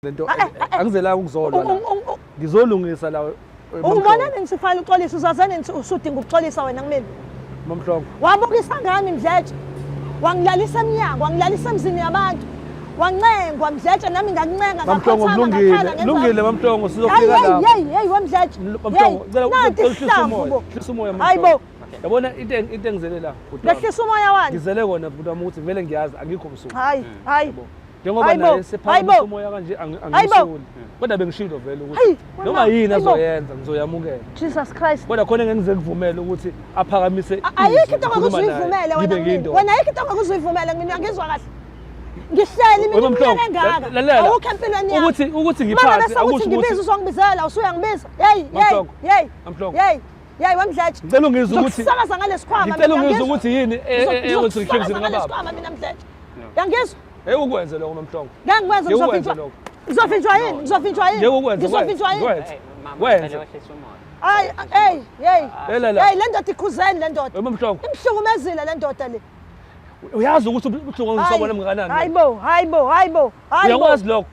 lento angizela ukuzolwa la ngizolungisa la ubona ngisifana uxolisa uzazana usudinga ukuxolisa wena kumina Mamhlongo wabukisa ngami Mdletshe wangilalisa eminyango wangilalisa emzini yabantu wancengwa Mdletshe nami ngakuncenga Mamhlongo kulungile Mamhlongo sizofika la hey wamdletshe Mamhlongo ngicela uhlisa umoya hayibo yabona into engizele la lehlisa umoya wani ngizele kona bhuti wami ukuthi vele ngiyazi angikho msuku hayi njengoba naye sephamisa umoya kanje angisuli kodwa bengishilo vele ukuthi noma yini azoyenza ngizoyamukela Jesus Christ kodwa khona ngeke ngivumele ukuthi aphakamise ayikho into ongakuzuyivumela wena ayikho into ongakuzuyivumela mina ngizwa kahle ngihleli mina engaka awukho empilweni yami ukuthi ngiphathi awusho ngibiza uzongibizela usuyangibiza hey wamdletshe ngicela ungizwe ukuthi sakaza ngalesikhwama ngicela ungizwe ukuthi yini restrictions ngababa mina Mdletshe yangizwa ukwenze lokho Mamhlongo ngangikwenza ngizofinjwa yini ngizofinjwa yini wenza hey le ndoda ikhuzeni le ndoda Mamhlongo imhlukumezile le ndoda le uyazi ukuthi ubuhlungu ngisobona mnganani hayibo uyakwazi lokho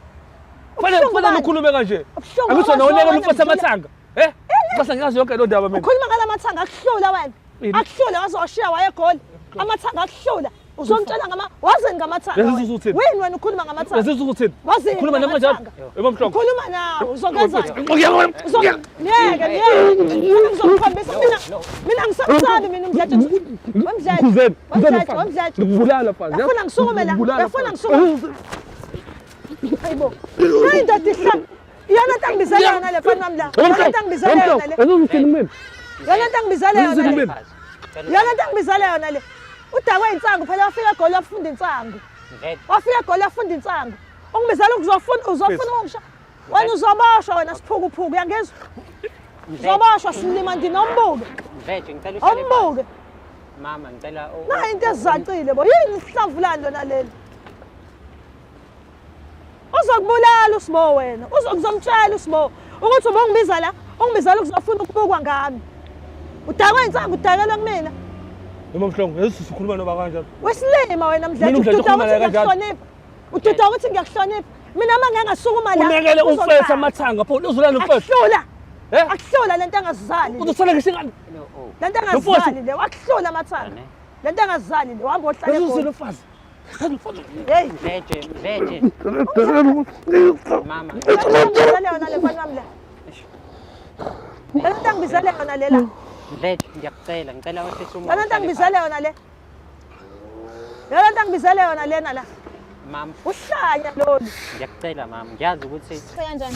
fanele ukhulume kanje akuthi wona ukuphatha amathanga basa ngiyazi yonke lo ndaba mina ukhuluma ngala mathanga akuhlula wena akuhlula wazoshiya wayegoli amathanga akuhlula uzongitshela wazini ngamathanga wini wena ukhuluma ngamathanga ukhuluma nami kanjani Mamhlongo ukhuluma nawe uzokwenza ngeke ngizokukhombisa mina ngisakusabi mina Mdletshe ngibulala phansi yafuna ngisukumela hayibo hayi ndatihla yana ntangibizela yona le fana mla yana ntangibizela yona le yana ntangibizela yona le udakwe insangu phela wafika egoli wafunda insangu ungibizela uzofuna ungisha wena uzoboshwa wena siphukuphuku uyangizwa uzoboshwa silima ndinombuke umbuke mama ngicela na into ezizacile bo yini isihlavulani lona leli uzokubulala uSbo wena uzokuzomtshela uSbo ukuthi ungibizela ukuzofuna ukubukwa ngami udakwe insangu udakelwe kumina Mamhlongo yesikhuluma noba kanjani wesilima wena Mdletshe ududa ukuthi ngiyakuhlonipha mina uma ngangasukuma la unekele ufesa amathanga pho uzolana ufesa akuhlula lento engazizali uzosala ngisingani lento engazizali le wakuhlula amathanga lento engazizali le uhamba ohlala khona ufazi hey Mdletshe mama ngizale yona le fana mla lento ngibizele yona lela Mdletshe ngicela wehlisa umoya lento ngibizele yona le lento ngibizele yona lena la mama uhlanya lolu ngiyacela mama ngiyazi ukuthi kanjani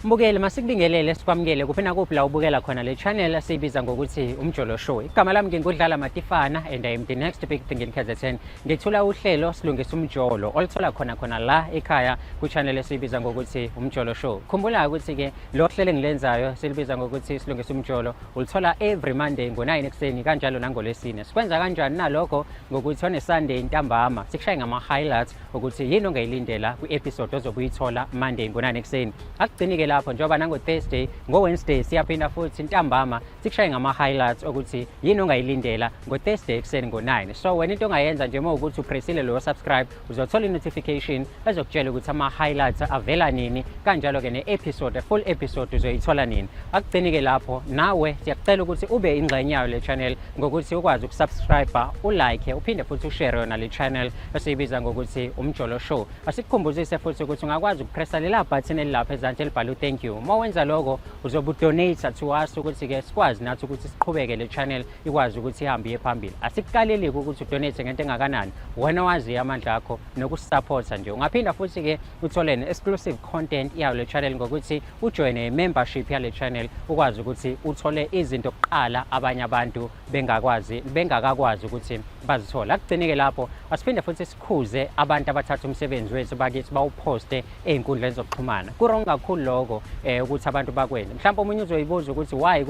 Mbukele masikubingelele sikwamukele kuphina kuphi la ubukela khona le channel siyibiza ngokuthi Umjolo Show. Igama lami ngingudlala Matifana and I am the next big thing in KZN. Ngithula uhlelo silungisa umjolo oluthola khona la ekhaya ku channel esiyibiza ngokuthi Umjolo Show. Khumbula ukuthi ke lo hlelo engilenzayo silibiza ngokuthi silungisa umjolo uluthola every Monday ngo9 ekseni kanjalo nangoLesine. Sikwenza kanjani nalokho ngokuthi on Sunday ntambama sikushaye ngama highlights ukuthi yini ongayilindela ku episode ozobuyithola Monday ngo9 ekseni. Akugcinike lapho njengoba nango Thursday ngo Wednesday siyaphinda futhi ntambama sikushaye ngama highlights ukuthi yini ongayilindela ngo Thursday ekseni ngo9 so wena into ongayenza nje uma ukuthi upressile lo subscribe uzothola notification ezokutshela ukuthi ama highlights avela nini kanjalo ke ne-episode full episode uzoyithola nini akugcinike lapho nawe siyakucela ukuthi ube ingxenye yayo le channel ngokuthi ukwazi ukusubscribe ulike uphinde futhi ushare yona le channel esiyibiza ngokuthi Umjolo Show asikukhumbuzise futhi ukuthi ungakwazi ukupressa lela button elilapha ezantsi elibhalwe thank you uma wenza lokho uzobe donate to us ukuthi ke sikwazi nathi ukuthi siqhubeke le channel ikwazi ukuthi ihambe phambili asikukaleli ukuthi udonate ngento engakanani wena wazi amandla akho nokusupporta nje ungaphinda futhi ke uthole exclusive content yayo le channel ngokuthi ujoin membership yale channel ukwazi ukuthi uthole izinto kuqala abanye abantu bengakakwazi ukuthi bazithola akugcineke lapho asiphinde futhi sikhuze abantu abathatha umsebenzi wethu bakithi bawuposte einkundleni zokuxhumana kurong kakhulu lokho ukuthi abantu bakwenze mhlawumbe umunye uzoyibuza ukuthi why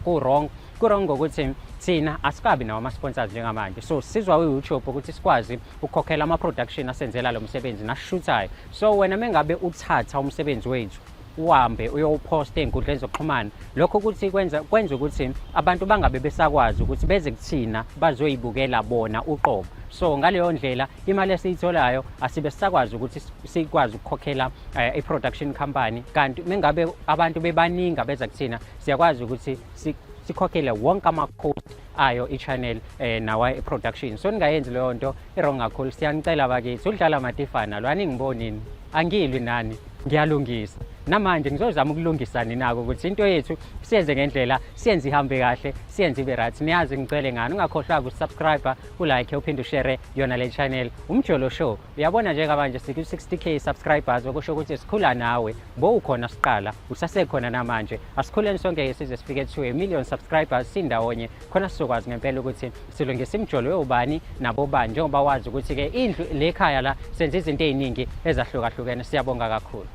kurong ngokuthi thina asikabi nawo ama sponsors njengamanje so sizwa uYouTube ukuthi sikwazi ukukhokhela ama production asenzela lo msebenzi nasishuthayo so wena mengabe uthatha umsebenzi wethu uhambe uyowuposta ey'nkundleni zokuxhumana. Lokho ukuthi kwenza ukuthi abantu bangabe besakwazi ukuthi beze kuthina bazoyibukela bona uqobo. So ngaleyo ndlela imali esiyitholayo asibe sisakwazi ukuthi sikwazi ukukhokhela i-production company, kanti mengabe abantu bebaningi abeza kuthina siyakwazi ukuthi sikhokhele wonke ama-cost ayo i-channel nawa i-production. So ningayenzi leyo nto i-wrong kakhulu. Siyanicela bakithi, uDlala Matifana lo aningibonini, angilwi nani, ngiyalungisa. Namanje ngizozama ukulungisa ninako ukuthi into yethu siyenze ngendlela, siyenze ihambe kahle, siyenze ibe right. Niyazi ngicela ngani, ungakhohlwa ukusubscribe, ulike, uphinde ushare yona le channel Umjolo Show. Uyabona njengamanje siku-60k subscribers, okusho ukuthi sikhula nawe, bo ukhona siqala, usasekhona namanje. Asikhuleni sonke size sifike to 1 million subscribers sindawonye, khona sizokwazi ngempela ukuthi silungise imjolo yobani nabo bani, njengoba wazi ukuthi ke indlu lekhaya la senze izinto eziningi ezahlukahlukene. Siyabonga kakhulu.